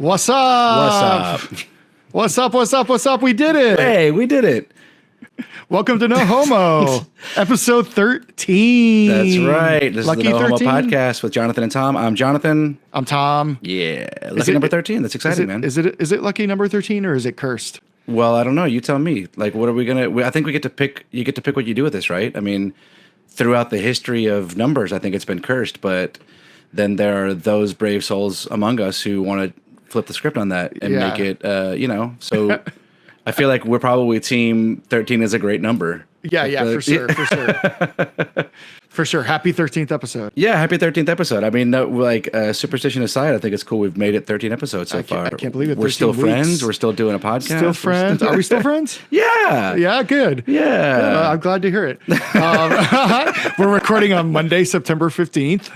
What's up? What's up? What's up? What's up? What's up? We did it. Hey, we did it. Welcome to No Homo, episode 13. That's right. This Lucky is the No 13? Homo podcast with Jonathan and Tom. I'm Jonathan. I'm Tom. Yeah. Lucky number 13. That's exciting, man. Is it lucky number 13 or is it cursed? Well, I don't know. You tell me. Like, what are we going to... I think we get to pick... You get to pick what you do with this, right? I mean, throughout the history of numbers, I think it's been cursed, but then there are those brave souls among us who want to flip the script on that and make it, so... I feel like we're probably team 13 is a great number. Yeah, for sure. For sure. Happy 13th episode. Yeah, happy 13th episode. I mean, superstition aside, I think it's cool we've made it 13 episodes so far. I can't believe it. We're still weeks. Friends. We're still doing a podcast. Still friends. Are we still friends? Yeah. Yeah, good. Yeah. I'm glad to hear it. We're recording on Monday, September 15th.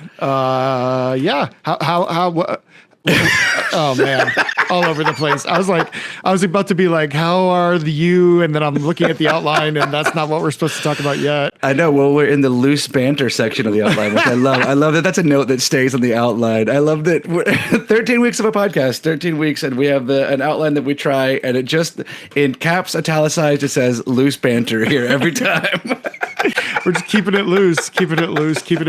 Oh man, all over the place. I was about to be like, how are you? And then I'm looking at the outline and that's not what we're supposed to talk about yet. I know. Well, we're in the loose banter section of the outline, which I love. I love that. That's a note that stays on the outline. I love that. We're 13 weeks of a podcast, 13 weeks, and we have an outline that we try, and it just, in caps italicized, it says loose banter here every time. We're just keeping it loose, keeping it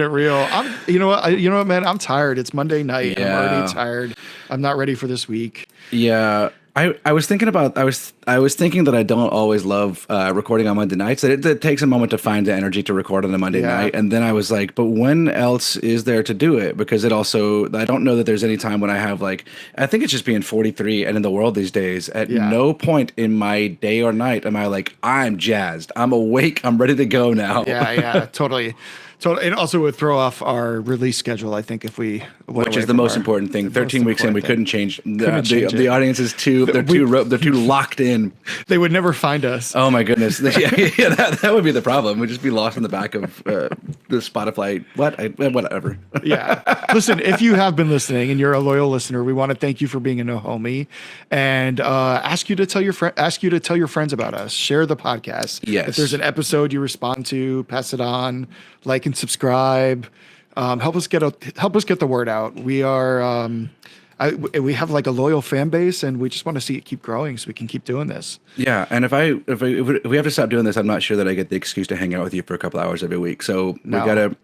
real. You know what, man? I'm tired. It's Monday night. Yeah. I'm already tired. I'm not ready for this week. Yeah. I was thinking that I don't always love recording on Monday nights. It takes a moment to find the energy to record on a Monday night. And then I was like, but when else is there to do it? Because I don't know that there's any time when I have I think it's just being 43 and in the world these days, at no point in my day or night am I like, I'm jazzed. I'm awake. I'm ready to go now. Yeah, totally. So it also would throw off our release schedule, I think, if we went Which is the most important thing. 13 weeks in, we couldn't change. The audience is they're too locked in. They would never find us. Oh my goodness! That would be the problem. We'd just be lost in the back of the Spotify. Whatever. Yeah. Listen, if you have been listening and you're a loyal listener, we want to thank you for being a no homie, and ask you to tell your friends about us. Share the podcast. Yes. If there's an episode you respond to, pass it on. Like and subscribe. Help us get the word out. We are we have a loyal fan base, and we just want to see it keep growing so we can keep doing this. Yeah, and if we have to stop doing this, I'm not sure that I get the excuse to hang out with you for a couple hours every week. So we gotta.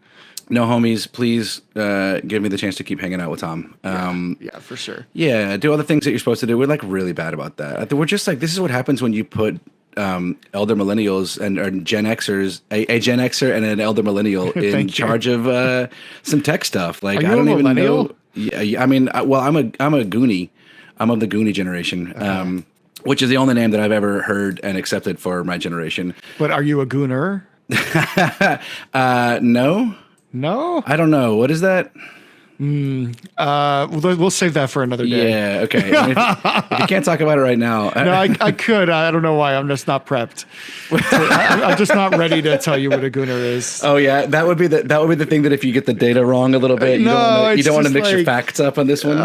No homies, please give me the chance to keep hanging out with Tom. Yeah, for sure. Yeah, do all the things that you're supposed to do. We're really bad about that. We're just this is what happens when you put elder millennials and Gen Xers, a Gen Xer and an elder millennial in charge of some tech stuff. Are you I don't a even millennial? know. Yeah, I mean, I'm a Goonie. I'm of the Goonie generation, which is the only name that I've ever heard and accepted for my generation. But are you a gooner? No. No? I don't know. What is that? We'll save that for another day. Yeah, okay. I mean, if you can't talk about it right now. No, I could. I don't know why. I'm just not prepped. I'm just not ready to tell you what a gooner is. Oh yeah, that would be the thing that if you get the data wrong a little bit, you don't want to mix your facts up on this one.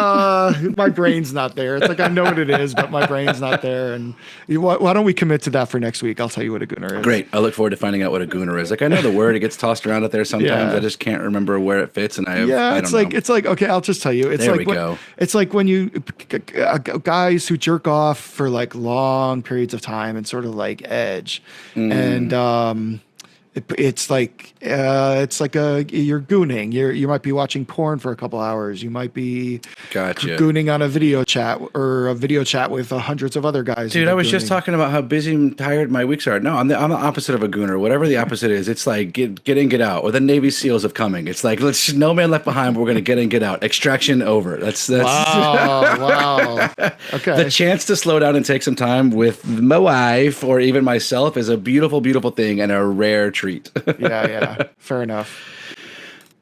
My brain's not there. It's I know what it is, but my brain's not there. And why don't we commit to that for next week? I'll tell you what a gooner is. Great. I look forward to finding out what a gooner is. I know the word. It gets tossed around out there sometimes. Yeah. I just can't remember where it fits, and I don't know. It's okay, I'll just tell you. It's like when you guys who jerk off for long periods of time and sort of edge, and it's like you're gooning. You might be watching porn for a couple hours. You might be gooning on a video chat with hundreds of other guys. Dude, I was just talking about how busy and tired my weeks are. No, I'm the opposite of a gooner. Whatever the opposite is, it's get in, get out. Or the Navy SEALs of coming. It's let's no man left behind. But we're gonna get in, get out. Extraction over. That's wow. Okay. The chance to slow down and take some time with my wife or even myself is a beautiful, beautiful thing and a rare treat. Yeah. Fair enough.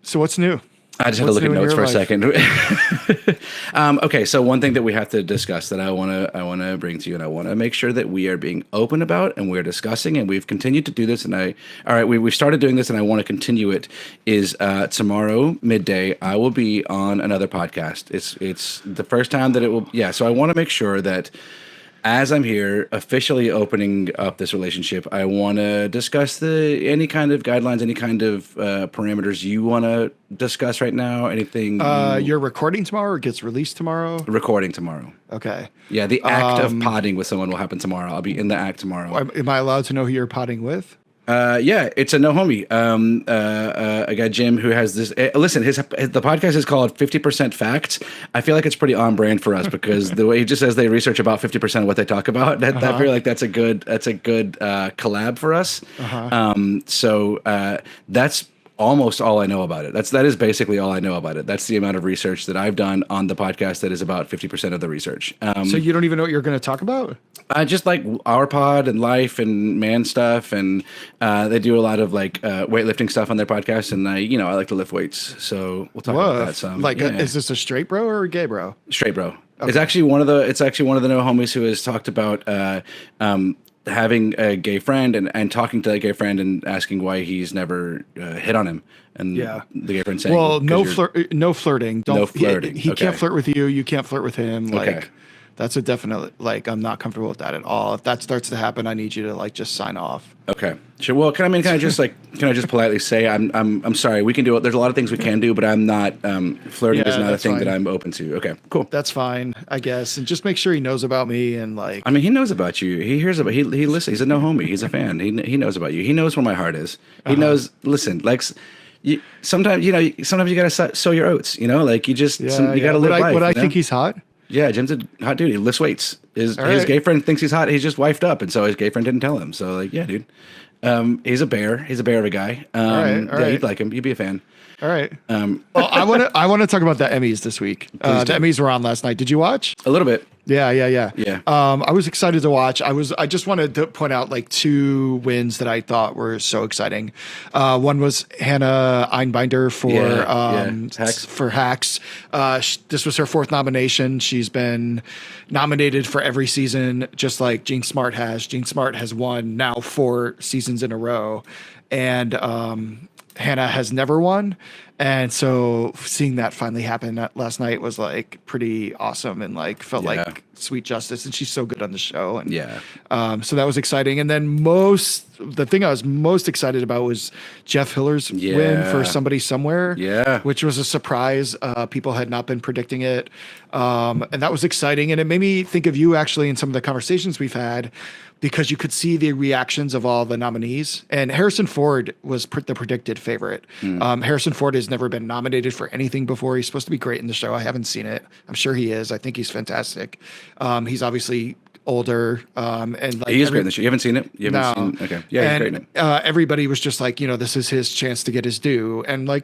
So what's new? I just had to look at notes for a second. Okay, so one thing that we have to discuss that I want to bring to you, and I want to make sure that we are being open about, and we're discussing, and we've continued to do this, and we've started doing this, and I want to continue it. Is tomorrow midday I will be on another podcast. It's the first time that it will. Yeah, so I want to make sure that as I'm here officially opening up this relationship, I want to discuss any kind of guidelines, any kind of parameters you want to discuss right now. Anything? You're recording tomorrow or gets released tomorrow? Recording tomorrow. Okay. Yeah, the act of podding with someone will happen tomorrow. I'll be in the act tomorrow. Am I allowed to know who you're podding with? Yeah, it's a no homie. A guy Jim who has this. Listen, the podcast is called 50% Facts. I feel like it's pretty on brand for us because the way he just says they research about 50% of what they talk about. I feel like that's a good collab for us. So that's almost all I know about it. That is basically all I know about it. That's the amount of research that I've done on the podcast. That is about 50% of the research. So you don't even know what you're going to talk about? Just like our pod and life and man stuff, and they do a lot of like weightlifting stuff on their podcast. And I like to lift weights, so we'll talk about that some. Is this a straight bro or a gay bro? Straight bro. Okay. It's actually one of the no homies who has talked about having a gay friend and talking to that gay friend and asking why he's never hit on him. And the gay friend saying, "Well, no flirting. Don't, no flirting. He can't flirt with you. You can't flirt with him. That's a definite, I'm not comfortable with that at all. If that starts to happen, I need you to just sign off." Okay. Sure. Well, can I just politely say I'm sorry. We can do it. There's a lot of things we can do, but I'm not flirting is not a thing that I'm open to. Okay. Cool. That's fine, I guess. And just make sure he knows about me and I mean, he knows about you. He hears about he listens. He's a no homie. He's a fan. He knows about you. He knows where my heart is. He knows. Listen, sometimes you gotta sow your oats. You just you gotta live life. Would I think he's hot? Yeah, Jim's a hot dude. He lifts weights. His gay friend thinks he's hot. He's just wifed up, and so his gay friend didn't tell him. So yeah, dude. He's a bear. He's a bear of a guy. All right. You'd like him. You'd be a fan. All right. Well, I want to talk about the Emmys this week. The Emmys were on last night. Did you watch? A little bit. Yeah. Yeah. I was excited to watch. I just wanted to point out two wins that I thought were so exciting. One was Hannah Einbinder for Hacks. This was her fourth nomination. She's been nominated for every season, just like Jean Smart has. Jean Smart has won now 4 seasons in a row, and Hannah has never won. And so seeing that finally happen last night was pretty awesome and felt like sweet justice. And she's so good on the show. And so that was exciting. And then the thing I was most excited about was Jeff Hiller's win for Somebody Somewhere, which was a surprise. People had not been predicting it. And that was exciting. And it made me think of you actually in some of the conversations we've had, because you could see the reactions of all the nominees. And Harrison Ford was the predicted favorite. Harrison Ford has never been nominated for anything before. He's supposed to be great in the show. I haven't seen it. I'm sure he is. I think he's fantastic. He's obviously older. And he is great in the show. You haven't seen it? You haven't seen okay. Yeah, he's great in it. Everybody was just this is his chance to get his due. And I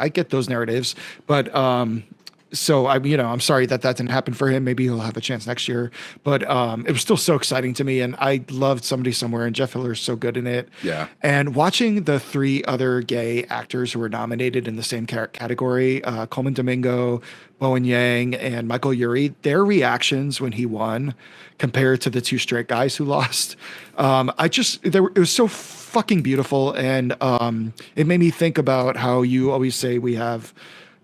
get those narratives. But so I'm sorry that didn't happen for him. Maybe he'll have a chance next year. But it was still so exciting to me, and I loved Somebody Somewhere, and Jeff Hiller is so good in it. Yeah. And watching the 3 other gay actors who were nominated in the same category, Coleman Domingo, Bowen Yang, and Michael Urie, their reactions when he won compared to the 2 straight guys who lost, it was so fucking beautiful, and it made me think about how you always say we have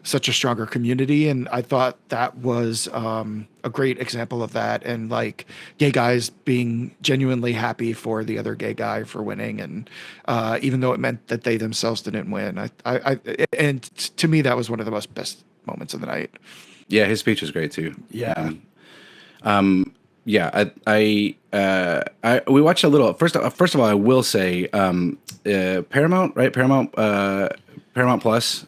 such a stronger community, and I thought that was a great example of that, and gay guys being genuinely happy for the other gay guy for winning, and even though it meant that they themselves didn't win, and to me that was one of the best moments of the night. Yeah, his speech was great too. Yeah. We watched a little. First of all, I will say Paramount, right? Paramount Plus.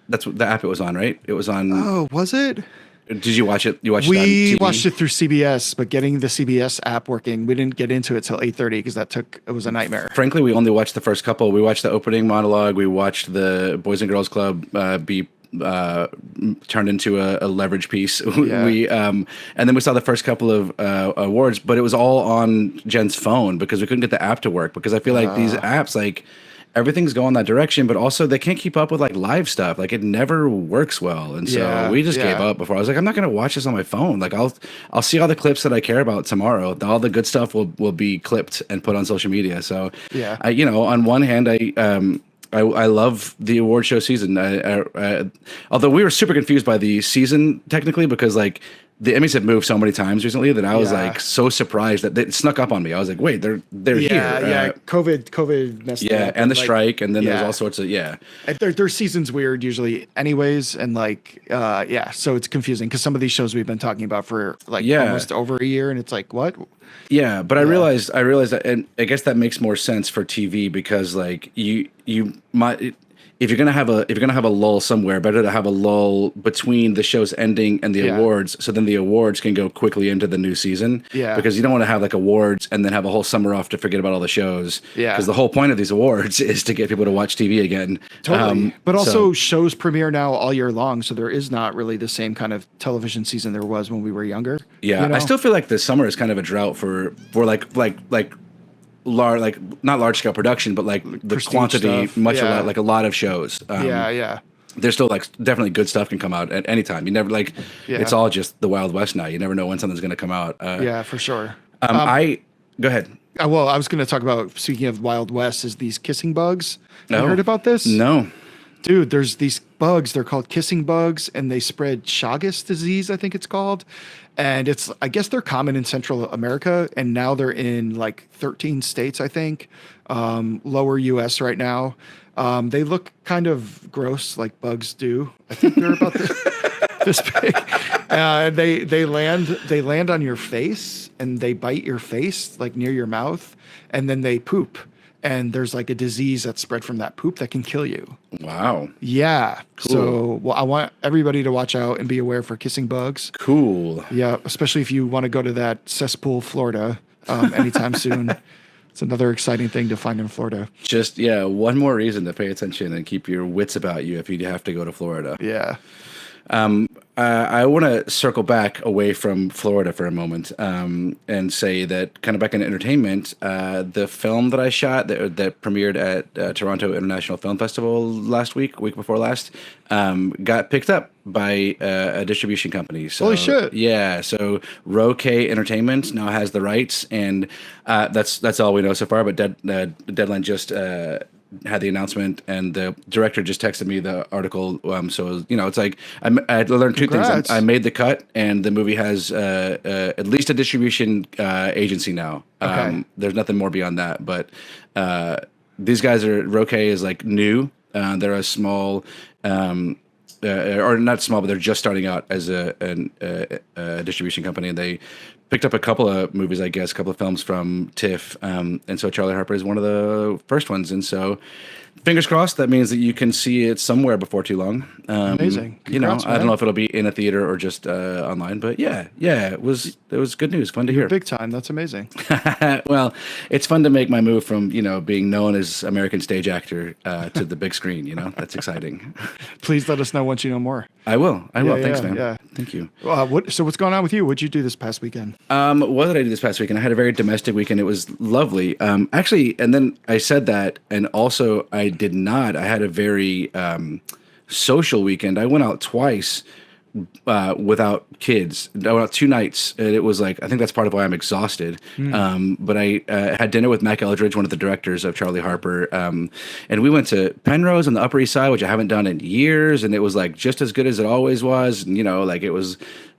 That's the app it was on, right? It was on. Oh, was it? Did you watch it? You watched it on We TV? watched it through CBS, but getting the CBS app working, we didn't get into it till 8:30 because it was a nightmare. Frankly, we only watched the first couple. We watched the opening monologue. We watched the Boys and Girls Club be turned into a leverage piece. Yeah. And then we saw the first couple of awards, but it was all on Jen's phone because we couldn't get the app to work, because I feel like these apps, everything's going that direction, but also they can't keep up with live stuff. It never works well. And so we just gave up before. I was like, I'm not going to watch this on my phone. I'll see all the clips that I care about tomorrow. All the good stuff will be clipped and put on social media. So on one hand, I love the award show season. Although we were super confused by the season technically, because the Emmys have moved so many times recently that I was Yeah. like so surprised that it snuck up on me. I was like, wait, they're here. Yeah. COVID messed it up. And the strike, and then there's yeah. all sorts of And their season's weird usually, anyways, and like so it's confusing because some of these shows we've been talking about for like almost over a year, and it's like what? Yeah, but I realized that, and I guess that makes more sense for TV because like you might. If you're gonna have a lull somewhere, better to have a lull between the show's ending and the awards, so then the awards can go quickly into the new season. Yeah. Because you don't want to have like awards and then have a whole summer off to forget about all the shows. Yeah. Because the whole point of these awards is to get people to watch TV again. Totally. But also shows premiere now all year long, so there is not really the same kind of television season there was when we were younger. Yeah, I still feel like the summer is kind of a drought for like not large scale production, but like the Prestige quantity, stuff. like a lot of shows. Yeah. There's still like definitely good stuff can come out at any time. You never it's all just the Wild West now. You never know when something's going to come out. Yeah, for sure. Go ahead. Well, I was going to talk about, speaking of Wild West, is these kissing bugs. You Oh. heard about this? No. Dude, there's these bugs. They're called kissing bugs, and they spread Chagas disease, I think it's called. And I guess they're common in Central America, and now they're in like 13 states, I think, lower US right now. They look kind of gross, like bugs do. I think they're about this big. They land on your face, and they bite your face, like near your mouth, and then they poop. And there's like a disease that's spread from that poop that can kill you. Wow. Yeah. Cool. So I want everybody to watch out and be aware for kissing bugs. Cool. Yeah, especially if you want to go to that cesspool, Florida, anytime soon. It's another exciting thing to find in Florida. Just one more reason to pay attention and keep your wits about you if you have to go to Florida. Yeah. I want to circle back away from Florida for a moment and say that kind of back in entertainment, the film that I shot that premiered at Toronto International Film Festival week before last, got picked up by a distribution company. So, holy shit! Yeah, so Roque Entertainment now has the rights, and that's all we know so far. But Deadline just had the announcement, and the director just texted me the article. So it's like I learned two things. I made the cut, and the movie has at least a distribution agency now. Okay. There's nothing more beyond that, but these guys Roque is like new. They're a small. Or not small, but they're just starting out as a distribution company, and they picked up a couple of movies, I guess, a couple of films from TIFF, and so Charlie Harper is one of the first ones, and so fingers crossed. That means that you can see it somewhere before too long. Amazing. Congrats, I don't know if it'll be in a theater or just online, but yeah, it was good news. Fun to hear. Big time. That's amazing. Well, it's fun to make my move from being known as American stage actor to the big screen. That's exciting. Please let us know once you know more. I will. Thanks, yeah, man. Yeah. Thank you. So what's going on with you? What'd you do this past weekend? What did I do this past weekend? I had a very domestic weekend. It was lovely. Actually, and then I said that, and also I did not. I had a very social weekend. I went out twice without kids. I went out 2 nights, and it was like, I think that's part of why I'm exhausted. But I had dinner with Mac Eldridge, one of the directors of Charlie Harper, and we went to Penrose on the Upper East Side, which I haven't done in years, and it was like just as good as it always was. And like it was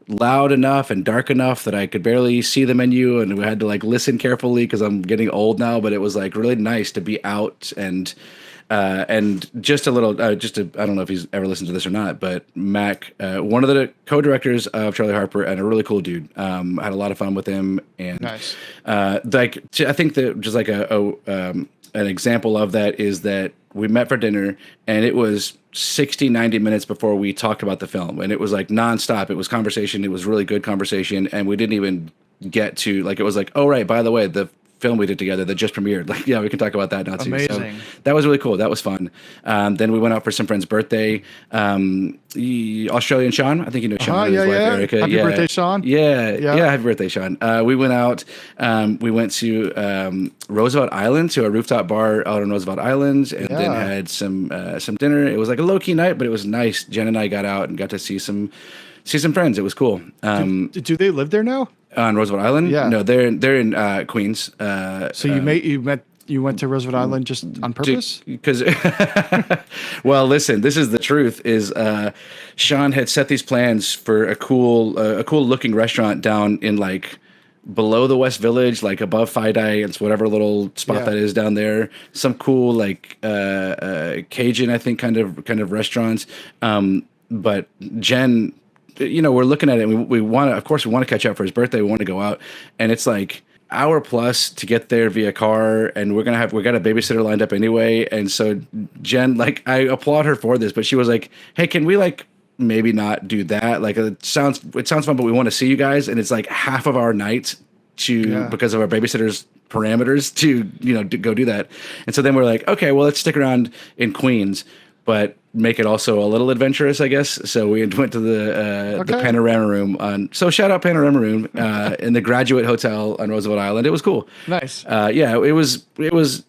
loud enough and dark enough that I could barely see the menu, and we had to like listen carefully because I'm getting old now. But it was like really nice to be out and just a little, I don't know if he's ever listened to this or not, but Mac, one of the co-directors of Charlie Harper, and a really cool dude, had a lot of fun with him. And nice. I think that just like an example of that is that we met for dinner, and it was 60, 90 minutes before we talked about the film. And it was like nonstop. It was conversation. It was really good conversation. And we didn't even get to, like, it was like, oh, right, by the way, the film we did together that just premiered. Like, yeah, we can talk about that now too. Amazing. So that was really cool. That was fun. Then we went out for some friend's birthday. Australian Sean, I think you know Sean and his wife Erica. Happy birthday, Sean. Yeah. Happy birthday, Sean. We went out. We went to Roosevelt Island, to a rooftop bar out on Roosevelt Island, and then had some dinner. It was like a low key night, but it was nice. Jen and I got out and got to see some friends. It was cool. Do they live there now? On Roosevelt Island? Yeah. No, they're in Queens. So you met You went to Roosevelt Island just on purpose? Because, well, listen, this is the truth. Is Sean had set these plans for a cool looking restaurant down in like below the West Village, like above Fidei, it's whatever little spot that is down there. Some cool like Cajun, I think, kind of restaurants. But Jen, we're looking at it. And we want to, of course, we want to catch up for his birthday. We want to go out, and it's like hour plus to get there via car, and we got a babysitter lined up anyway. And so Jen, like, I applaud her for this, but she was like, "Hey, can we like maybe not do that? Like, it sounds fun, but we want to see you guys." And it's like half of our night because of our babysitter's parameters to go do that. And so then we're like, okay, well, let's stick around in Queens, but make it also a little adventurous, I guess. So we went to the Panorama Room so shout out Panorama Room in the Graduate Hotel on Roosevelt Island. It was cool. Nice. It was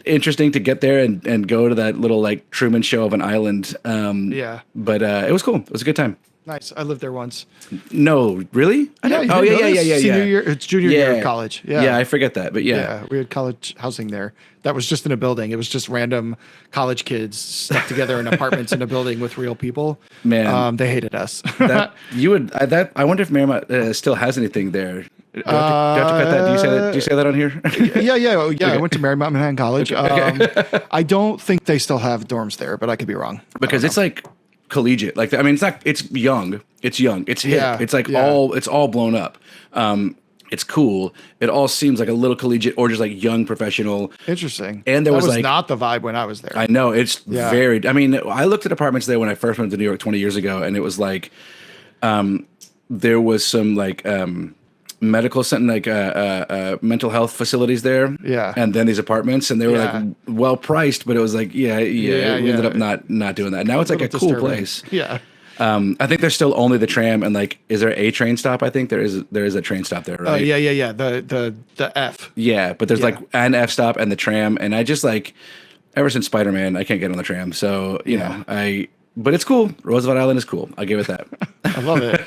interesting to get there and go to that little like Truman Show of an island. But it was cool. It was a good time. Nice. I lived there once. No, really? Yeah. Senior year, it's junior year of college. Yeah, I forget that, but yeah, we had college housing there. That was just in a building. It was just random college kids stuck together in apartments in a building with real people. Man, they hated us. I wonder if Marymount still has anything there. Do I have to cut that? Do you say that on here? Yeah. Okay. I went to Marymount Manhattan College. Okay. I don't think they still have dorms there, but I could be wrong. Because it's like collegiate. Like, I mean, it's young. It's hip. Yeah. It's like all blown up. It's cool. It all seems like a little collegiate or just like young professional. Interesting. And that was like not the vibe when I was there. I know it's very. I mean, I looked at apartments there when I first went to New York 20 years ago, and it was like, there was some like medical center, like mental health facilities there. Yeah. And then these apartments, and they were like well priced, but it was like we ended up not doing that. Now it's like a cool place. Yeah. I think there's still only the tram, and like, is there a train stop? I think there is a train stop there, right? Yeah. The F. Yeah, but there's like an F stop and the tram, and I just like, ever since Spider-Man, I can't get on the tram. So but it's cool. Roosevelt Island is cool. I'll give it that. I love it.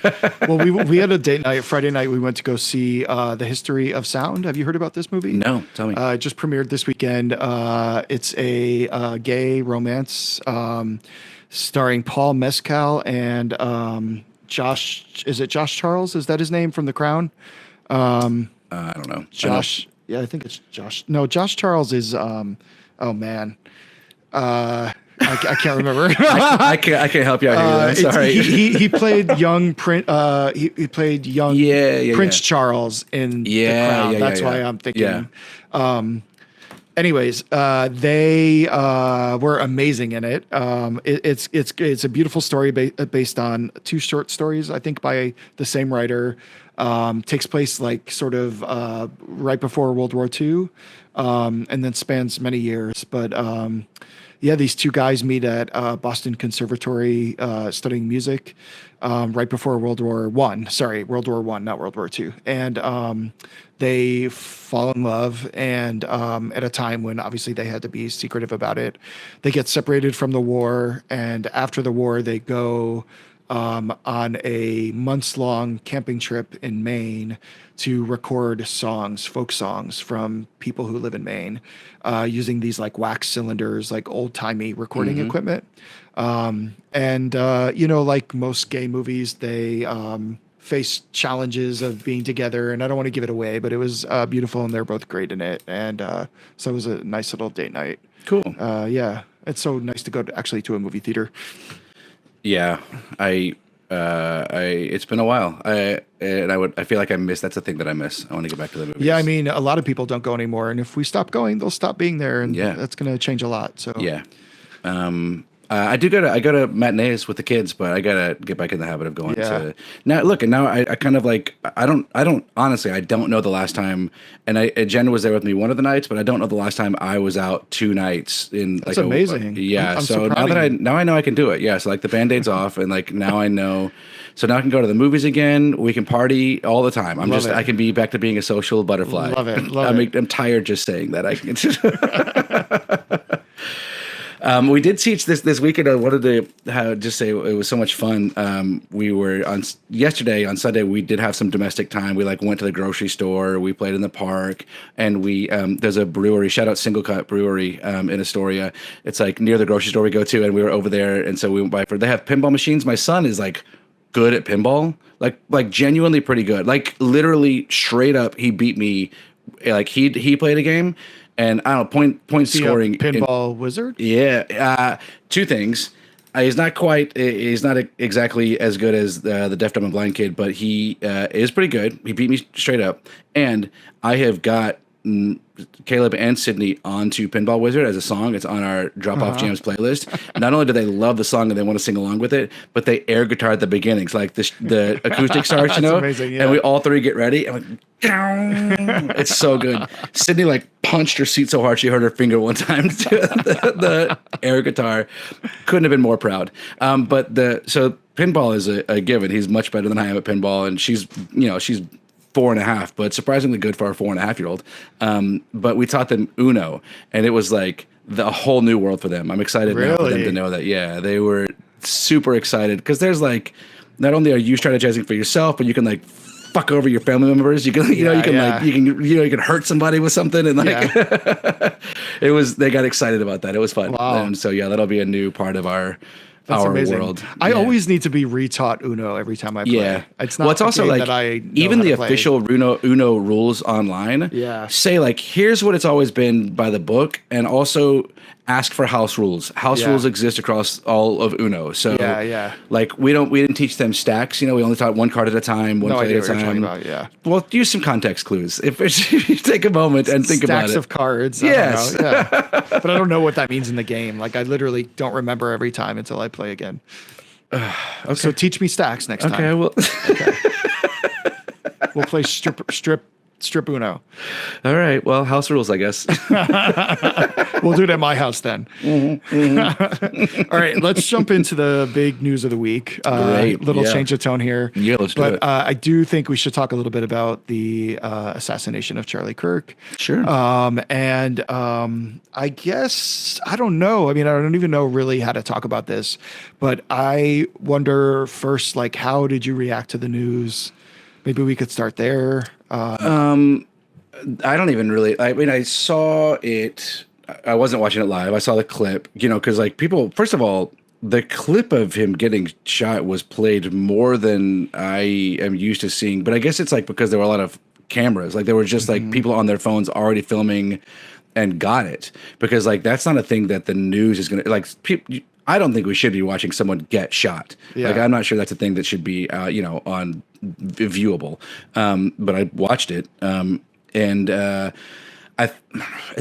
Well, we had a date night. Friday night, we went to go see The History of Sound. Have you heard about this movie? No, tell me. It just premiered this weekend. It's a gay romance starring Paul Mescal and Josh. Is it Josh Charles? Is that his name from The Crown? I don't know. Josh. Yeah, I think it's Josh. No, Josh Charles is. Oh man. I can't remember. I can't help you out here. I'm sorry. He played young Prince. He played young Prince Charles in The Crown. That's why I'm thinking. Yeah. Anyways, they were amazing in it. It's a beautiful story based on two short stories, I think, by the same writer. Takes place like sort of right before World War II, and then spans many years. But these two guys meet at Boston Conservatory studying music right before World War I. Sorry, World War I, not World War II. And they fall in love, and at a time when obviously they had to be secretive about it. They get separated from the war, and after the war, they go on a months-long camping trip in Maine to record folk songs from people who live in Maine, using these like wax cylinders, like old-timey recording equipment. Like most gay movies, they face challenges of being together, and I don't want to give it away, but it was beautiful, and they're both great in it, and so it was a nice little date night. Cool. It's so nice to go to a movie theater. Yeah, it's been a while. I feel like I miss. That's the thing that I miss. I want to get back to the movies. Yeah, I mean, a lot of people don't go anymore, and if we stop going, they'll stop being there, and that's going to change a lot. So yeah, I go to matinees with the kids, but I gotta get back in the habit of going to now. Look, and now I kind of like I don't honestly I don't know the last time, and Jen was there with me one of the nights, but I don't know the last time I was out 2 nights in. That's like amazing. I'm so now that I know I can do it. Yeah, so like the Band-Aid's off, and like now I know. So now I can go to the movies again. We can party all the time. I can be back to being a social butterfly. Love it. I'm tired just saying that. I can. We did teach this weekend. I wanted to just say it was so much fun. We were on yesterday on Sunday. We did have some domestic time. We like went to the grocery store. We played in the park, and we there's a brewery. Shout out Single Cut Brewery in Astoria. It's like near the grocery store we go to, and we were over there, and so we went by for. They have pinball machines. My son is like good at pinball, like genuinely pretty good. Like literally straight up, he beat me. Like he played a game. And I don't know, point scoring. Pinball wizard? Yeah. Two things. He's not exactly as good as the Deaf, Dumb, and Blind kid, but he is pretty good. He beat me straight up. And I have got Caleb and Sydney onto Pinball Wizard as a song. It's on our Drop Off Jams playlist. Not only do they love the song and they want to sing along with it, but they air guitar at the beginning. So like the acoustic starts, amazing, yeah. And we all three get ready. And like, it's so good. Sydney like punched her seat so hard she hurt her finger one time to the air guitar. Couldn't have been more proud. But so pinball is a given. He's much better than I am at pinball, and she's 4.5, but surprisingly good for our 4.5-year-old. But we taught them Uno, and it was like the whole new world for them. I'm excited now for them to know that. Yeah, they were super excited because there's like, not only are you strategizing for yourself, but you can like fuck over your family members. You can, you can hurt somebody with something, and like they got excited about that. It was fun. Wow. And so that'll be a new part of our amazing. World. I always need to be retaught Uno every time I play. Yeah. It's not also like that I know even the how to play. official Uno rules online say like, here's what it's always been by the book, and also ask for house rules. House rules exist across all of Uno. So like we didn't teach them stacks, we only taught one card at a time, one play at a time. About, Well, use some context clues. If you take a moment and think about it. Stacks of cards. Yes. But I don't know what that means in the game. Like I literally don't remember every time until I play again. Okay. So teach me stacks next time. Okay, well we'll play strip Uno. All right. Well, house rules, I guess. We'll do it at my house then. All right, let's jump into the big news of the week. Great. Little change of tone here. Yeah, let's do it. I do think we should talk a little bit about the assassination of Charlie Kirk. Sure. I guess, I don't know. I mean, I don't even know really how to talk about this, but I wonder first, like, how did you react to the news? Maybe we could start there. I don't even really. I mean, I saw it. I wasn't watching it live. I saw the clip. Because like people. First of all, the clip of him getting shot was played more than I am used to seeing. But I guess it's like because there were a lot of cameras. Like there were just like people on their phones already filming, and got it. Because like that's not a thing that the news is gonna like. I don't think we should be watching someone get shot. Yeah. Like I'm not sure that's a thing that should be on viewable. But I watched it. It's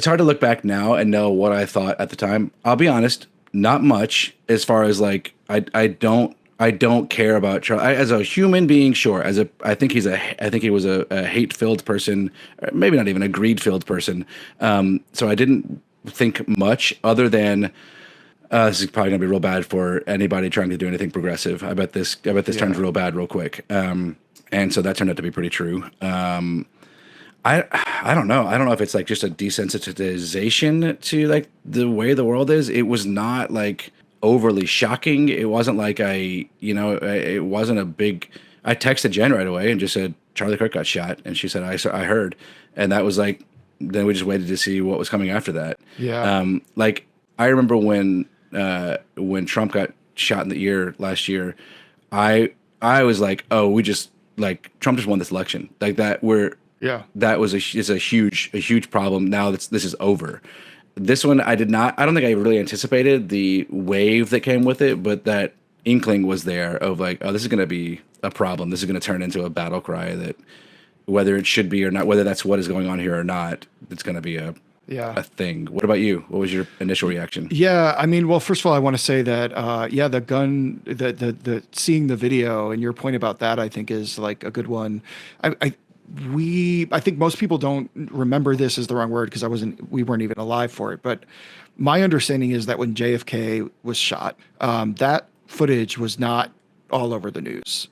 hard to look back now and know what I thought at the time. I'll be honest, not much as far as like I don't care about Charlie as a human being. Sure, I think he was a hate-filled person, maybe not even a greed-filled person. So I didn't think much other than this is probably gonna be real bad for anybody trying to do anything progressive. I bet this turns real bad real quick. And so that turned out to be pretty true. I don't know. I don't know if it's like just a desensitization to like the way the world is. It was not like overly shocking. It wasn't like it wasn't a big. I texted Jen right away and just said Charlie Kirk got shot, and she said I heard, and that was like. Then we just waited to see what was coming after that. Yeah. Like I remember when Trump got shot in the ear last year, I was like, oh, we just like Trump just won this election like that. That was a huge problem. Now this is over. This one I don't think I really anticipated the wave that came with it, but that inkling was there of like, oh, this is going to be a problem. This is going to turn into a battle cry that whether it should be or not, whether that's what is going on here or not, it's going to be a thing. What about you? What was your initial reaction? Yeah, I mean, well, first of all, I want to say that, the gun, the seeing the video and your point about that, I think is like a good one. I think most people don't remember this is the wrong word because we weren't even alive for it. But my understanding is that when JFK was shot, that footage was not all over the news.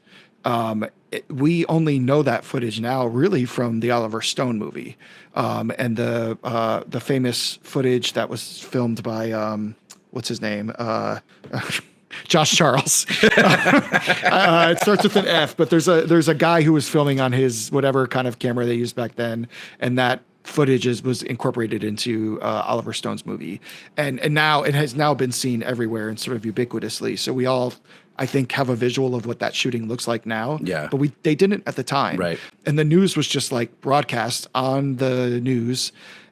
We only know that footage now really from the Oliver Stone movie, and the famous footage that was filmed by what's his name? Josh Charles. It starts with an F, but there's a guy who was filming on his whatever kind of camera they used back then, and that footage was incorporated into Oliver Stone's movie, and now it has now been seen everywhere and sort of ubiquitously. So we all, I think, have a visual of what that shooting looks like now. Yeah. But they didn't at the time. Right. And the news was just like broadcast on the news.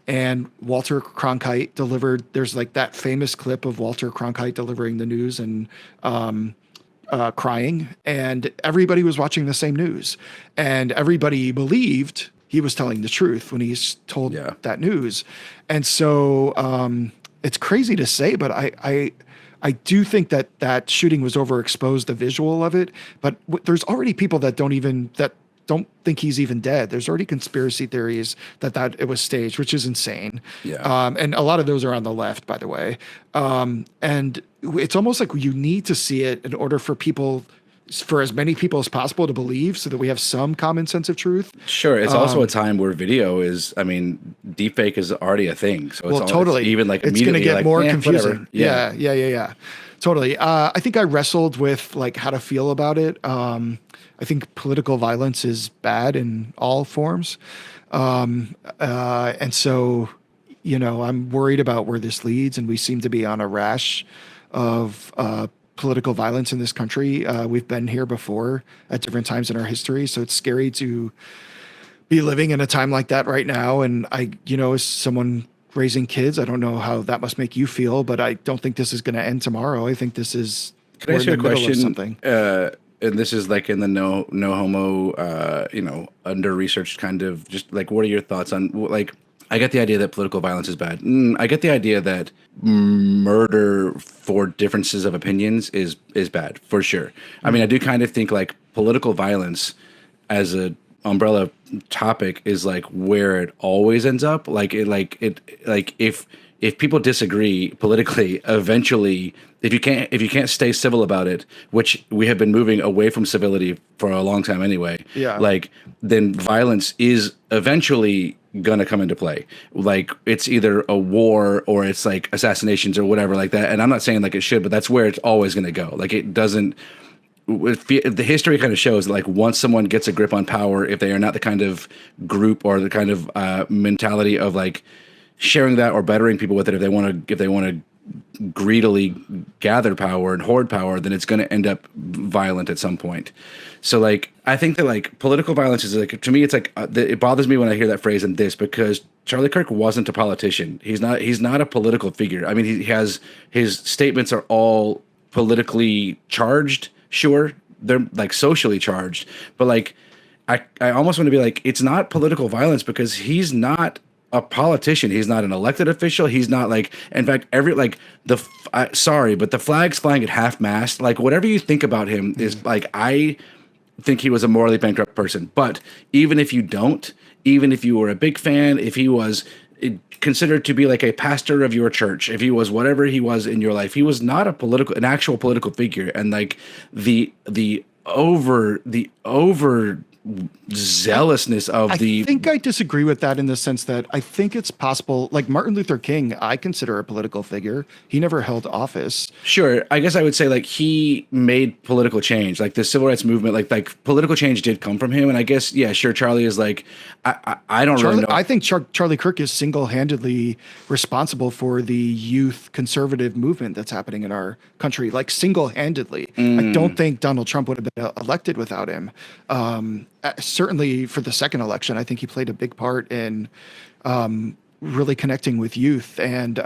And Walter Cronkite delivered, there's like that famous clip of Walter Cronkite delivering the news and crying. And everybody was watching the same news. And everybody believed he was telling the truth when he told that news. And so it's crazy to say, but I do think that shooting was overexposed, the visual of it. But there's already people that don't think he's even dead. There's already conspiracy theories that it was staged, which is insane. Yeah. And a lot of those are on the left, by the way. And it's almost like you need to see it in order for as many people as possible to believe, so that we have some common sense of truth. Sure. It's also a time where video is, I mean, deepfake is already a thing. So totally. It's even like it's going to get more confusing. Whatever. Yeah. Totally. I think I wrestled with like how to feel about it. I think political violence is bad in all forms. And so, I'm worried about where this leads, and we seem to be on a rash of political violence in this country. We've been here before at different times in our history, so it's scary to be living in a time like that right now. And as someone raising kids, I don't know how that must make you feel, but I don't think this is going to end tomorrow. I think this is Can I ask you a question? Something. And this is like in the no homo, under researched kind of, just like, what are your thoughts on, like, I get the idea that political violence is bad. I get the idea that murder for differences of opinions is bad, for sure. I mean, I do kind of think like political violence as a umbrella topic is like where it always ends up. If people disagree politically, eventually, if you can't stay civil about it, which we have been moving away from civility for a long time anyway, then violence is eventually gonna come into play. Like, it's either a war or it's like assassinations or whatever like that. And I'm not saying like it should, but that's where it's always gonna go. Like, it doesn't. The history kind of shows that, like, once someone gets a grip on power, if they are not the kind of group or the kind of mentality of like sharing that or bettering people with it, if they want to greedily gather power and hoard power, then it's going to end up violent at some point. So like, I think that like political violence is like, to me, it's like, it bothers me when I hear that phrase in this, because Charlie Kirk wasn't a politician. He's not a political figure. I mean, his statements are all politically charged. Sure, they're like socially charged, but like, I almost want to be like, it's not political violence because he's not a politician. He's not an elected official. He's not like, in fact, sorry, but the flag's flying at half mast. Like, whatever you think about him is like, I think he was a morally bankrupt person. But even if you don't, even if you were a big fan, if he was considered to be like a pastor of your church, if he was whatever he was in your life, he was not an actual political figure. And like the over zealousness of I think I disagree with that in the sense that I think it's possible, like Martin Luther King, I consider a political figure. He never held office. Sure. I guess I would say like he made political change, like the civil rights movement, like political change did come from him. And I guess, yeah, sure. Charlie is like, I don't really know. I think Charlie Kirk is single-handedly responsible for the youth conservative movement that's happening in our country, like single-handedly. I don't think Donald Trump would have been elected without him. Certainly for the second election, I think he played a big part in really connecting with youth and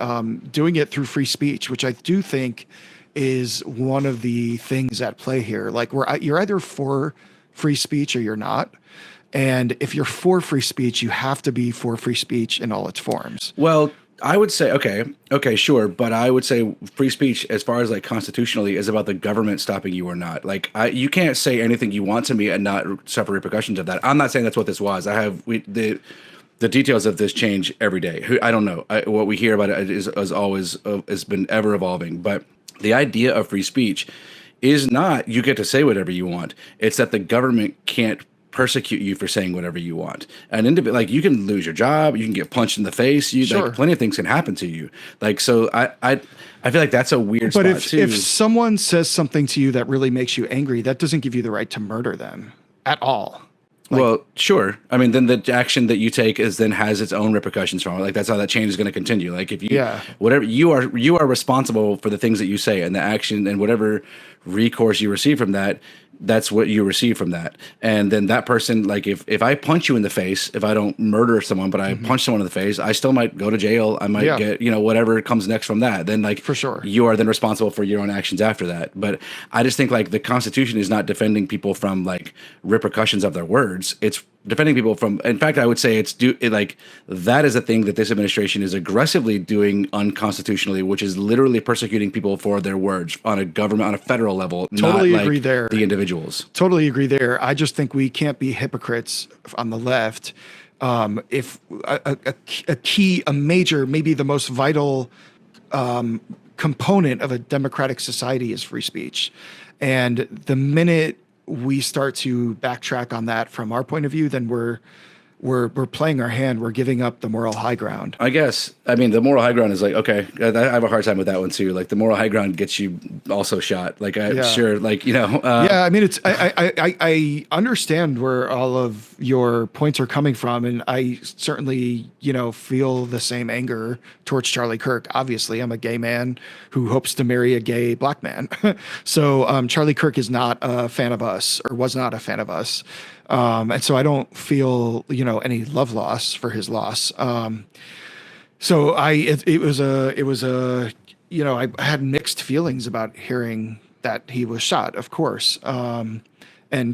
doing it through free speech, which I do think is one of the things at play here. Like, you're either for free speech or you're not. And if you're for free speech, you have to be for free speech in all its forms. Well, I would say, okay, sure. But I would say free speech, as far as like constitutionally, is about the government stopping you or not. Like, you can't say anything you want to me and not suffer repercussions of that. I'm not saying that's what this was. The details of this change every day. I don't know. What we hear about it is always, has been ever evolving. But the idea of free speech is not you get to say whatever you want. It's that the government can't persecute you for saying whatever you want. And like you can lose your job, you can get punched in the face, Sure. like plenty of things can happen to you. Like so I feel like that's a weird But spot too. if someone says something to you that really makes you angry, that doesn't give you the right to murder them at all. Like, well, sure. I mean, then the action that you take has its own repercussions from it. Like that's how that change is going to continue. Like if you, whatever you are responsible for the things that you say and the action and whatever recourse you receive from that. That's what you receive from that. And then that person, like if I punch you in the face, if I don't murder someone, but I punch someone in the face, I still might go to jail. I might get, whatever comes next from that. Then like for sure, you are then responsible for your own actions after that. But I just think like the Constitution is not defending people from like repercussions of their words. It's defending people from, in fact, I would say that is a thing that this administration is aggressively doing unconstitutionally, which is literally persecuting people for their words on a federal level. Totally not agree like there. The individuals. Totally agree there. I just think we can't be hypocrites on the left. If a major, maybe the most vital component of a democratic society is free speech. And the minute we start to backtrack on that from our point of view, then we're playing our hand. We're giving up the moral high ground. I guess. I mean, the moral high ground is like, okay, I have a hard time with that one too. Like the moral high ground gets you also shot. Like I'm sure, like, yeah, I mean, it's, I understand where all of your points are coming from. And I certainly, feel the same anger towards Charlie Kirk. Obviously, I'm a gay man who hopes to marry a gay black man. So Charlie Kirk is not a fan of us, or was not a fan of us. And so I don't feel, any love loss for his loss. So I had mixed feelings about hearing that he was shot, of course, and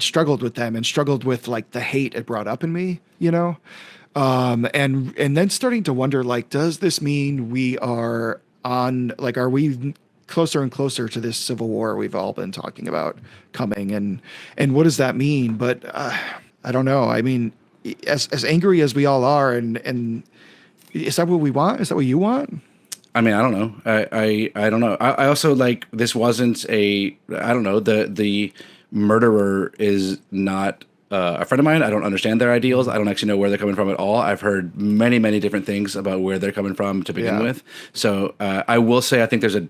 struggled with them and struggled with like the hate it brought up in me, and then starting to wonder, like, does this mean we are are we closer and closer to this civil war we've all been talking about coming, and what does that mean? But I don't know. I mean, as angry as we all are, and is that what we want? Is that what you want? I mean, I don't know. I don't know. I also like this wasn't I don't know. The murderer is not a friend of mine. I don't understand their ideals. I don't actually know where they're coming from at all. I've heard many, many different things about where they're coming from to begin with. So I will say I think there's a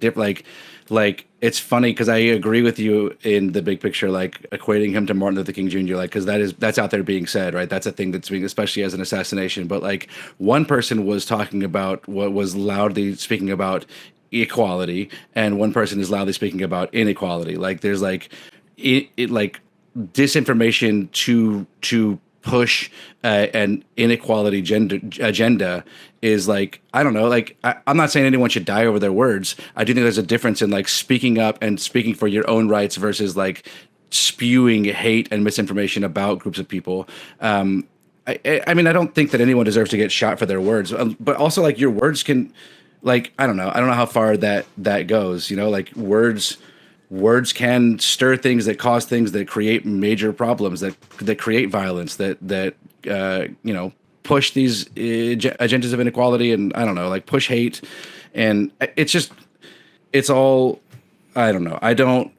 like it's funny because I agree with you in the big picture, like equating him to Martin Luther King Jr. Like because that's out there being said, right? That's a thing that's being, especially as an assassination. But like one person was talking about what was loudly speaking about equality, and one person is loudly speaking about inequality. Like there's like it like disinformation to push an inequality agenda is like, I don't know, like I'm not saying anyone should die over their words. I do think there's a difference in like speaking up and speaking for your own rights versus like spewing hate and misinformation about groups of people. I mean, I don't think that anyone deserves to get shot for their words, but also like your words can, like, I don't know how far that goes, like words can stir things that cause things that create major problems, that create violence, that push these agendas of inequality, and I don't know, like push hate, and it's all, I don't know. I don't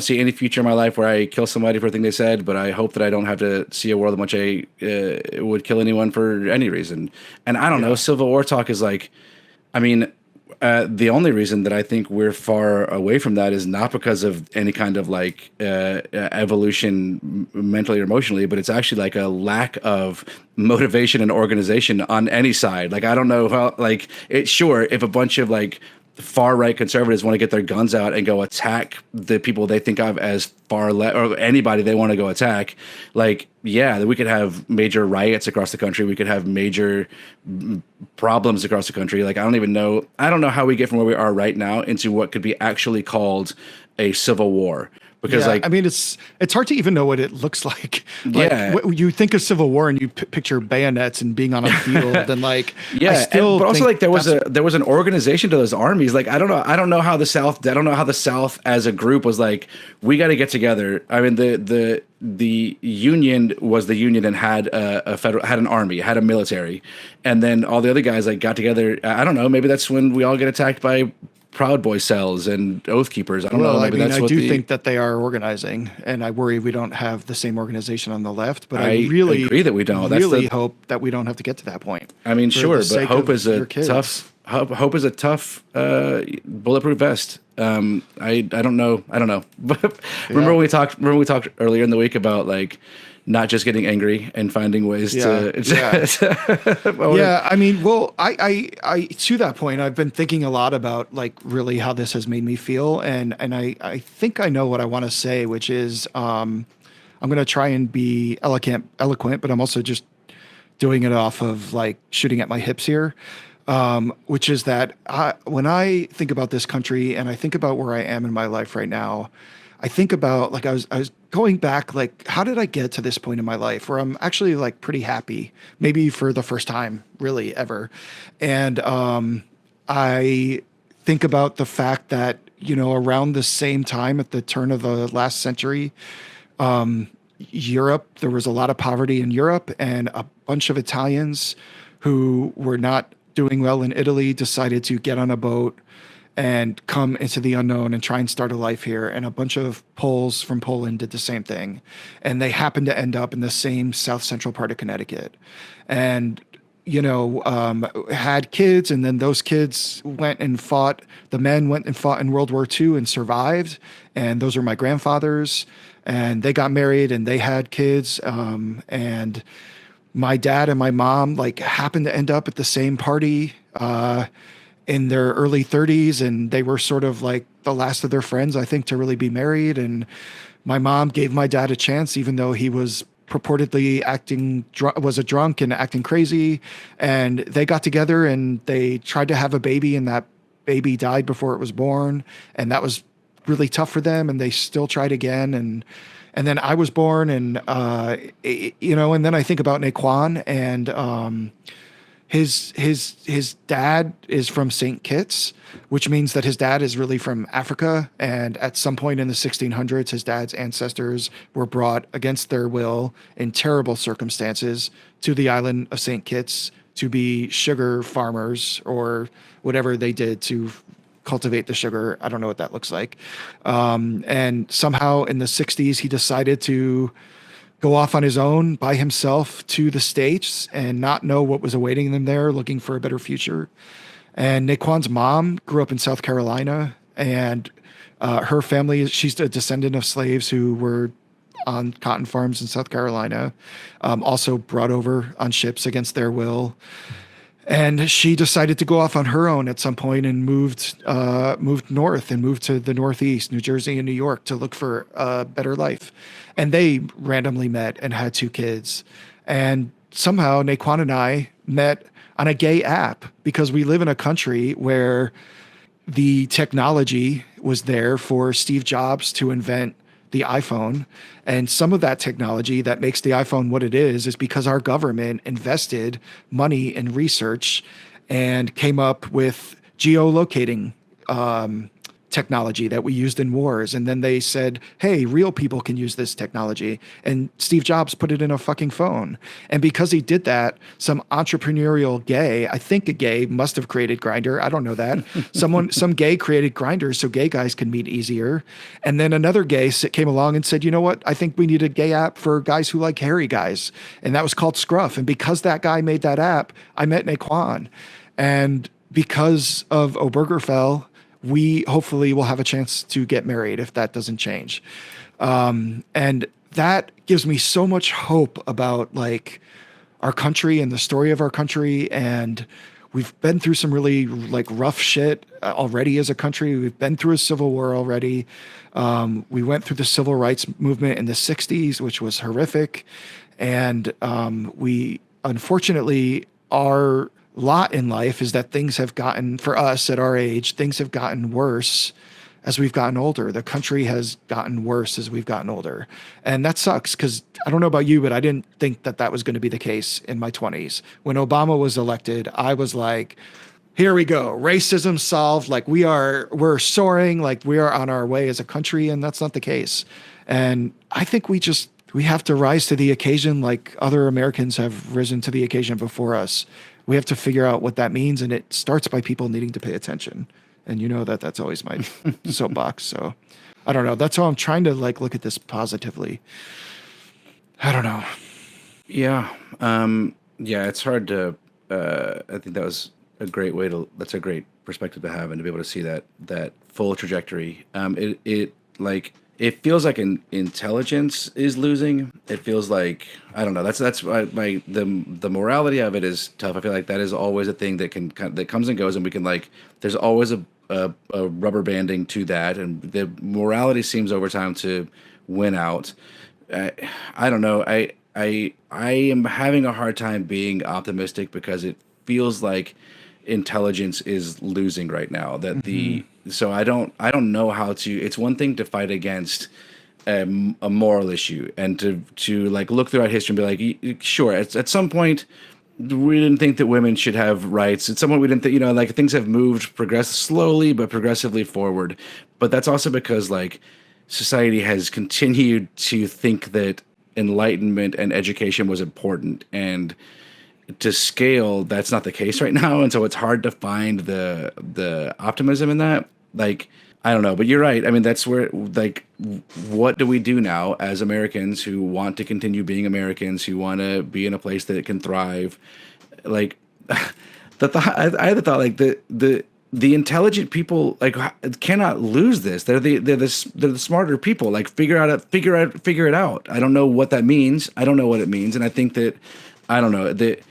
see any future in my life where I kill somebody for a thing they said, but I hope that I don't have to see a world in which I would kill anyone for any reason. And I don't know, Civil War talk is like, I mean, the only reason that I think we're far away from that is not because of any kind of like evolution mentally or emotionally, but it's actually like a lack of motivation and organization on any side. Like, I don't know how, like, sure, if a bunch of like far right conservatives want to get their guns out and go attack the people they think of as far left, or anybody they want to go attack, like, yeah, we could have major riots across the country. We could have major problems across the country. Like, I don't know how we get from where we are right now into what could be actually called a civil war. Because like, I mean, it's hard to even know what it looks like. You think of Civil War and you picture bayonets and being on a field and like, but also like there was an organization to those armies. Like, I don't know how the South as a group was like, we got to get together. I mean, the Union was the Union and had had an army, had a military, and then all the other guys like got together. I don't know, maybe that's when we all get attacked by Proud Boy cells and Oath Keepers. I don't know. Maybe I do think that they are organizing, and I worry we don't have the same organization on the left. But I really agree that we don't. Hope that we don't have to get to that point. I mean, sure, but hope is a tough. Hope is a tough bulletproof vest. I don't know. But remember when we talked earlier in the week about like not just getting angry and finding ways to. I mean, well, I to that point, I've been thinking a lot about like really how this has made me feel, and I think I know what I want to say, which is I'm going to try and be eloquent, but I'm also just doing it off of like shooting at my hips here. Which is that when I think about this country and I think about where I am in my life right now, I think about like I was going back, like how did I get to this point in my life where I'm actually like pretty happy, maybe for the first time really ever. And I think about the fact that, you know, around the same time at the turn of the last century, Europe, there was a lot of poverty in Europe, and a bunch of Italians who were not doing well in Italy decided to get on a boat and come into the unknown and try and start a life here. And a bunch of Poles from Poland did the same thing. And they happened to end up in the same south central part of Connecticut. And, you know, had kids, and then those kids went and fought. The men went and fought in World War II and survived. And those are my grandfathers. And they got married and they had kids. And my dad and my mom like happened to end up at the same party in their early 30s, and they were sort of like the last of their friends, I think, to really be married. And my mom gave my dad a chance, even though he was purportedly was a drunk and acting crazy. And they got together and they tried to have a baby, and that baby died before it was born, and that was really tough for them. And they still tried again, and then I was born, and you know, and then I think about Naquan, and his dad is from St. Kitts, which means that his dad is really from Africa. And at some point in the 1600s, his dad's ancestors were brought against their will in terrible circumstances to the island of St. Kitts to be sugar farmers, or whatever they did to cultivate the sugar. I don't know what that looks like. And somehow in the 60s, he decided to go off on his own by himself to the States and not know what was awaiting them there, looking for a better future. And Naquan's mom grew up in South Carolina, and her family, she's a descendant of slaves who were on cotton farms in South Carolina, also brought over on ships against their will. And she decided to go off on her own at some point and moved north and moved to the Northeast, New Jersey and New York, to look for a better life. And they randomly met and had 2 kids. And somehow Naquan and I met on a gay app, because we live in a country where the technology was there for Steve Jobs to invent the iPhone. And some of that technology that makes the iPhone what it is because our government invested money in research and came up with geolocating technology that we used in wars. And then they said, hey, real people can use this technology. And Steve Jobs put it in a fucking phone. And because he did that, some entrepreneurial gay, I think a gay must have created Grindr. I don't know that. Some gay created Grindr so gay guys can meet easier. And then another gay came along and said, you know what? I think we need a gay app for guys who like hairy guys. And that was called Scruff. And because that guy made that app, I met Naquan. And because of Obergefell, we hopefully will have a chance to get married if that doesn't change. And that gives me so much hope about like our country and the story of our country. And we've been through some really like rough shit already as a country. We've been through a civil war already. We went through the civil rights movement in the 60s, which was horrific. And we unfortunately are lot in life is that things have gotten, for us at our age, things have gotten worse as we've gotten older. The country has gotten worse as we've gotten older. And that sucks, because I don't know about you, but I didn't think that that was going to be the case in my 20s. When Obama was elected, I was like, here we go. Racism solved. Like we're soaring, like we are on our way as a country. And that's not the case. And I think we have to rise to the occasion like other Americans have risen to the occasion before us. We have to figure out what that means, and it starts by people needing to pay attention. And you know that that's always my soapbox. So I don't know. That's how I'm trying to like look at this positively. I don't know. Yeah. Yeah, it's hard to, I think that's a great perspective to have and to be able to see that full trajectory. It feels like intelligence is losing. It feels like, I don't know. That's the morality of it is tough. I feel like that is always a thing that comes and goes, and we can like. There's always a rubber banding to that, and the morality seems over time to win out. I don't know. I am having a hard time being optimistic because it feels like intelligence is losing right now. That so I don't know how to. It's one thing to fight against a moral issue and to like look throughout history and be like, sure, at some point we didn't think that women should have rights. At some point we didn't think, like things have moved slowly but progressively forward. But that's also because like society has continued to think that enlightenment and education was important, and to scale that's not the case right now, and so it's hard to find the optimism in that. Like, I don't know, but you're right. I mean, that's where like, what do we do now as Americans who want to continue being Americans, who want to be in a place that can thrive? Like, I had the thought like the intelligent people like cannot lose this. They're the smarter people. Like figure it out. I don't know what that means. I don't know what it means, and I think that I don't know that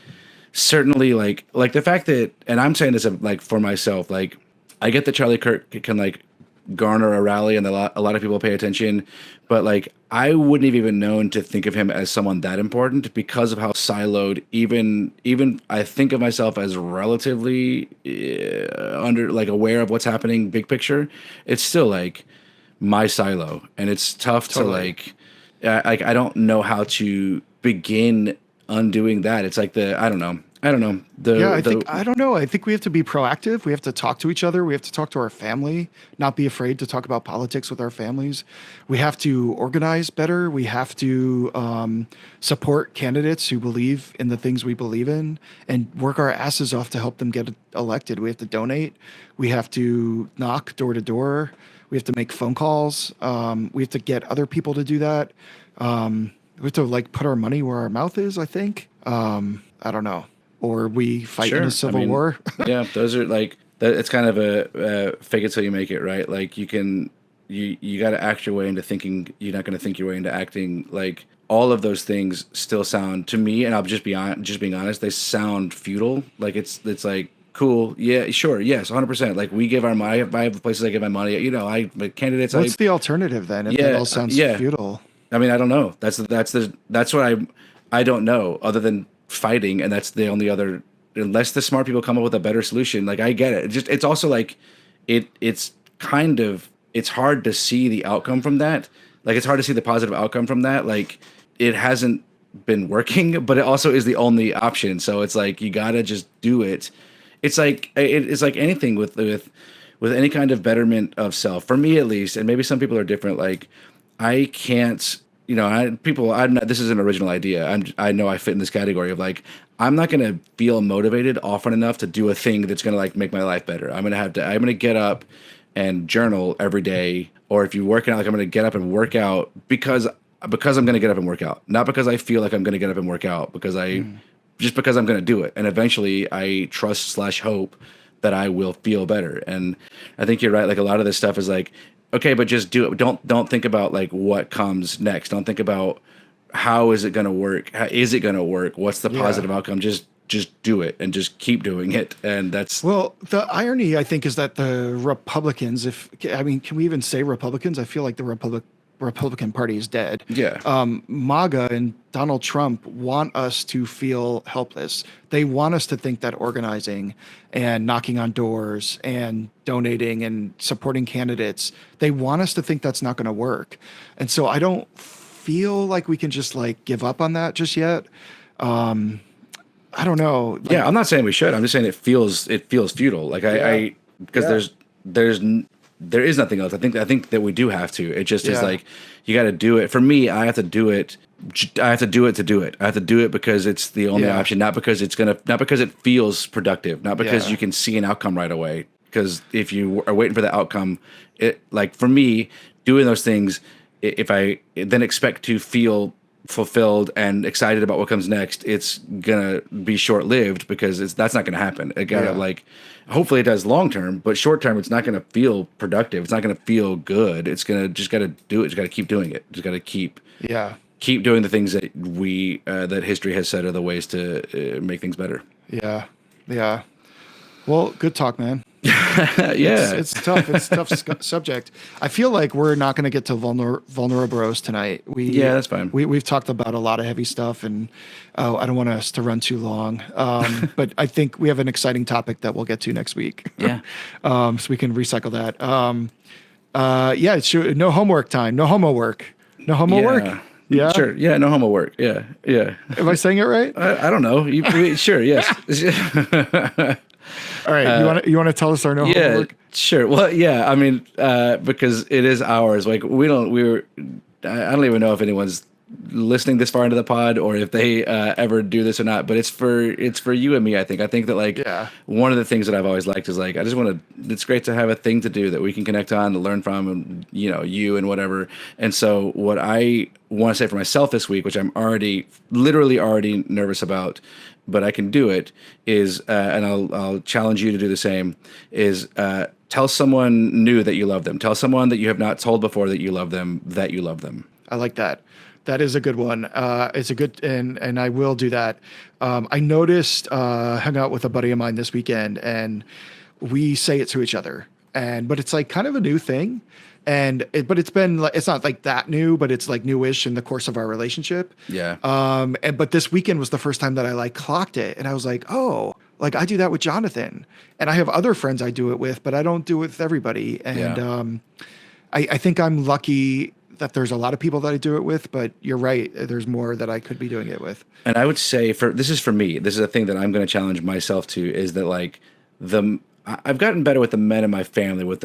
certainly like the fact that, and I'm saying this like for myself, like I get that Charlie Kirk can like garner a rally and a lot of people pay attention, but like I wouldn't have even known to think of him as someone that important because of how siloed even I think of myself as relatively under like aware of what's happening big picture. It's still like my silo, and it's tough to like I don't know how to begin undoing that. It's like I don't know. I don't know. I don't know. I think we have to be proactive. We have to talk to each other. We have to talk to our family, not be afraid to talk about politics with our families. We have to organize better. We have to support candidates who believe in the things we believe in and work our asses off to help them get elected. We have to donate. We have to knock door to door. We have to make phone calls. We have to get other people to do that. We have to like put our money where our mouth is, I think. I don't know. Or we fight in a civil war. Yeah, those are like that. It's kind of a fake it till you make it, right? Like you got to act your way into thinking. You're not going to think your way into acting. Like all of those things still sound to me, and I'll just being honest, they sound futile. Like it's like cool, yeah, sure, yes, 100%. Like we give our money. I have places I give my money. Candidates. What's the alternative then? If that all sounds futile. I mean, I don't know. That's what I don't know other than fighting, and that's the only other, unless the smart people come up with a better solution. Like I get it. It's also like it's hard to see the outcome from that. Like it's hard to see the positive outcome from that. Like it hasn't been working, but it also is the only option. So it's like you gotta just do it. It's like anything with any kind of betterment of self. For me at least, and maybe some people are different. Like I can't. This is an original idea. I know I fit in this category of like, I'm not going to feel motivated often enough to do a thing that's going to like make my life better. I'm going to get up and journal every day. Or if you're working out, like I'm going to get up and work out because I'm going to get up and work out, not because I feel like I'm going to get up and work out, because just because I'm going to do it. And eventually I trust/hope that I will feel better. And I think you're right. Like a lot of this stuff is like, okay, but just do it. Don't think about like what comes next. Don't think about how is it going to work? How is it going to work? What's the positive outcome? Just do it and just keep doing it. And that's the irony, I think, is that the Republicans, can we even say Republicans? I feel like the Republican Party is dead. Yeah. MAGA and Donald Trump want us to feel helpless. They want us to think that organizing and knocking on doors and donating and supporting candidates, they want us to think that's not going to work. And so I don't feel like we can just like give up on that just yet. I don't know. Like, I'm not saying we should. I'm just saying it feels futile. Like because there is nothing else. I think that we do have to. It just is like you got to do it. For me, I have to do it. I have to do it to do it. I have to do it because it's the only option, not because it feels productive, not because you can see an outcome right away. because if you are waiting for the outcome, it like for me doing those things, if I then expect to feel fulfilled and excited about what comes next, it's gonna be short lived because that's not gonna happen. It gotta like, hopefully it does long term, but short term it's not gonna feel productive. It's not gonna feel good. It's gonna just gotta do it. Just gotta keep doing it. Just gotta keep doing the things that we that history has said are the ways to make things better. Yeah. Well, good talk, man. It's tough. It's a tough subject. I feel like we're not going to get to vulnerabros tonight. That's fine. We've talked about a lot of heavy stuff, and I don't want us to run too long. But I think we have an exciting topic that we'll get to next week. Yeah. So we can recycle that. It's no homework time. No homo work. No homo work. Yeah. Sure. Yeah. No homo work. Yeah. Am I saying it right? I don't know. Sure. Yes. All right, you want to tell us our no homework? Sure. Well, yeah. I mean, because it is ours. Like I don't even know if anyone's listening this far into the pod or if they ever do this or not. But it's for you and me. I think that like one of the things that I've always liked is like I just want to. It's great to have a thing to do that we can connect on, to learn from, and you and whatever. And so what I want to say for myself this week, which I'm literally already nervous about, but I can do it, is, and I'll challenge you to do the same, is tell someone new that you love them. Tell someone that you have not told before that you love them, that you love them. I like that. That is a good one. It's a good, and I will do that. I noticed, hung out with a buddy of mine this weekend, and we say it to each other, but it's like kind of a new thing. But it's been like, it's not like that new, but it's like newish in the course of our relationship. Yeah. But this weekend was the first time that I like clocked it, and I was like, oh, like I do that with Jonathan, and I have other friends I do it with, but I don't do it with everybody. And I think I'm lucky that there's a lot of people that I do it with, but you're right. There's more that I could be doing it with. And I would say this is for me, this is a thing that I'm going to challenge myself to, is that like I've gotten better with the men in my family, with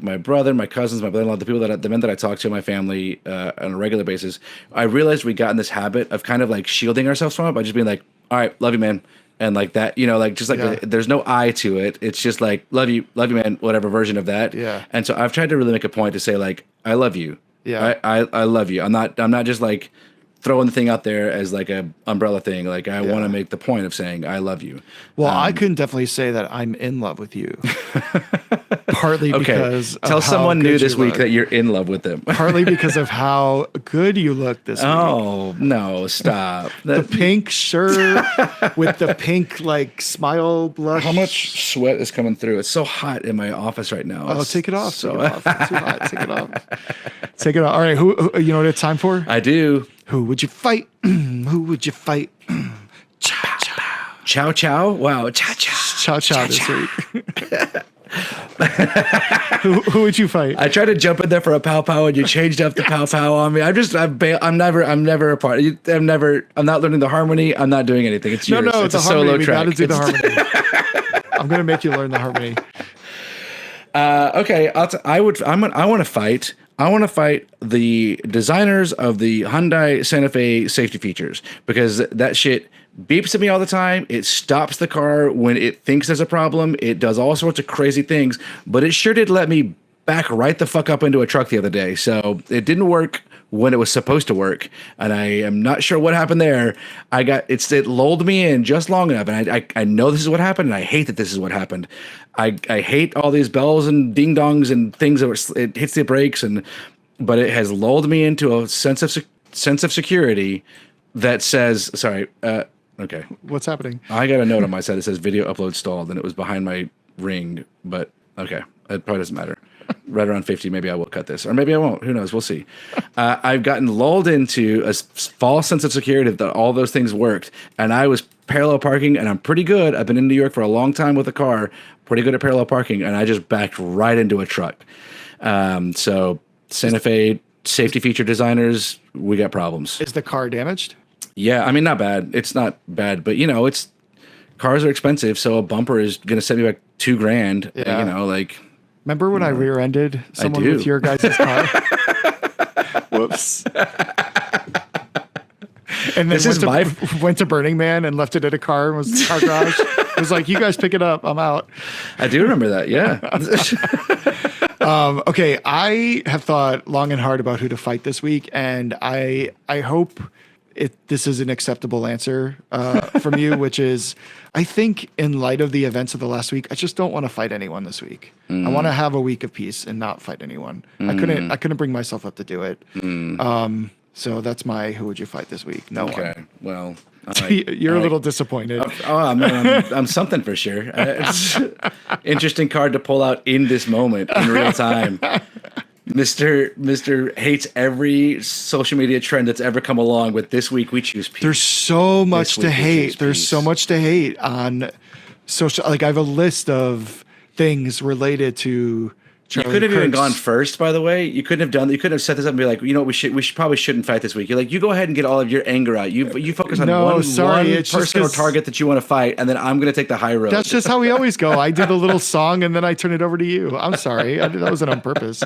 my brother, my cousins, my brother-in-law, the men that I talk to in my family on a regular basis. I realized we got in this habit of kind of like shielding ourselves from it by just being like, all right, love you, man. And like that, there's no I to it. It's just like, love you, man, whatever version of that. Yeah. And so I've tried to really make a point to say like, I love you. Yeah. I love you. I'm not just like throwing the thing out there as like a umbrella thing. Like I want to make the point of saying I love you. Well, I can definitely say that I'm in love with you. Partly because tell someone new this week that you're in love with them. Partly because of how good you look this week. Oh no! Stop. The pink shirt with the pink like smile blush. How much sweat is coming through? It's so hot in my office right now. Oh, take it off. Take it off. It's too hot. Take it off. Take it off. All right. Who you know what it's time for? I do. Who would you fight? Who would you fight? Chow chow. Chow chow. Wow. Chow chow. Chow chow this week. who would you fight? I tried to jump in there for a pow pow, and you changed up the pow pow on me. I'm never a part. I'm not learning the harmony. I'm not doing anything. It's yours. No, it's a solo harmony. track. We got to do the harmony. I'm gonna make you learn the harmony. Okay. I want to fight. I want to fight the designers of the Hyundai Santa Fe safety features, because that shit beeps at me all the time. It stops the car when it thinks there's a problem. It does all sorts of crazy things, but it sure did let me back right the fuck up into a truck the other day. So it didn't work when it was supposed to work, and I am not sure what happened there. It lulled me in just long enough, and I know this is what happened, and I hate that this is what happened. I hate all these bells and ding dongs and things that it hits the brakes, but it has lulled me into a sense of security that says, sorry, okay. What's happening? I got a note on my side that says video upload stalled, and it was behind my ring, but okay, it probably doesn't matter. Right around 50, maybe I will cut this, or maybe I won't. Who knows? We'll see. I've gotten lulled into a false sense of security that all those things worked, and I was parallel parking, and I'm pretty good. I've been in New York for a long time with a car, pretty good at parallel parking, and I just backed right into a truck. So Santa Fe safety feature designers, we got problems. Is the car damaged? Yeah, I mean, not bad. It's not bad, but cars are expensive, so a bumper is going to set me back $2,000. Yeah. Remember when I rear-ended someone with your guys' car? Whoops. And then went to Burning Man and left it in a car and was in the car garage. It was like, you guys pick it up. I'm out. I do remember that. Yeah. Okay. I have thought long and hard about who to fight this week. And I hope this is an acceptable answer from you, which is, I think in light of the events of the last week, I just don't want to fight anyone this week. I want to have a week of peace and not fight anyone. I couldn't bring myself up to do it. So that's my who would you fight this week? No one. Okay. Well, you're a little disappointed. I'm something for sure. It's interesting card to pull out in this moment in real time. Mr. hates every social media trend that's ever come along with this week we choose peace. There's so much to hate. There's so much to hate on social. Like I have a list of things related to Charlie You could have Kirk's. even gone first, by the way. You couldn't have set this up and be like, you know what, we probably shouldn't fight this week. You're like, you go ahead and get all of your anger out. You focus on one person or target that you want to fight, and then I'm going to take the high road. That's just how we always go. I did a little song, and then I turn it over to you. I'm sorry. That wasn't on purpose.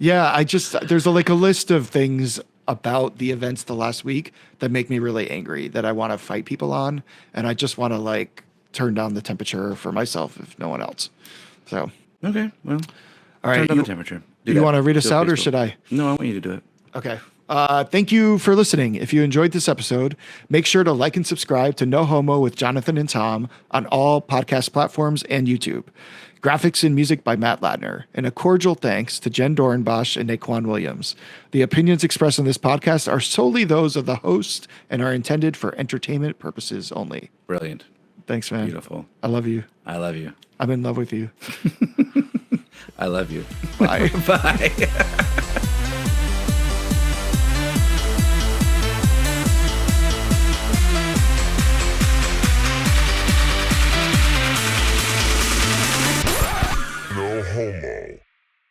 There's a list of things about the events the last week that make me really angry that I want to fight people on, and I just want to turn down the temperature for myself, if no one else. So. Okay, well, all right. Turn down the temperature. You want to read us out, or should I? No, I want you to do it. Okay. Thank you for listening. If you enjoyed this episode, make sure to like and subscribe to No Homo with Jonathan and Tom on all podcast platforms and YouTube. Graphics and music by Matt Ladner. And a cordial thanks to Jen Dorenbosch and Naquan Williams. The opinions expressed in this podcast are solely those of the host and are intended for entertainment purposes only. Brilliant. Thanks, man. Beautiful. I love you. I love you. I'm in love with you. I love you. Bye. Bye.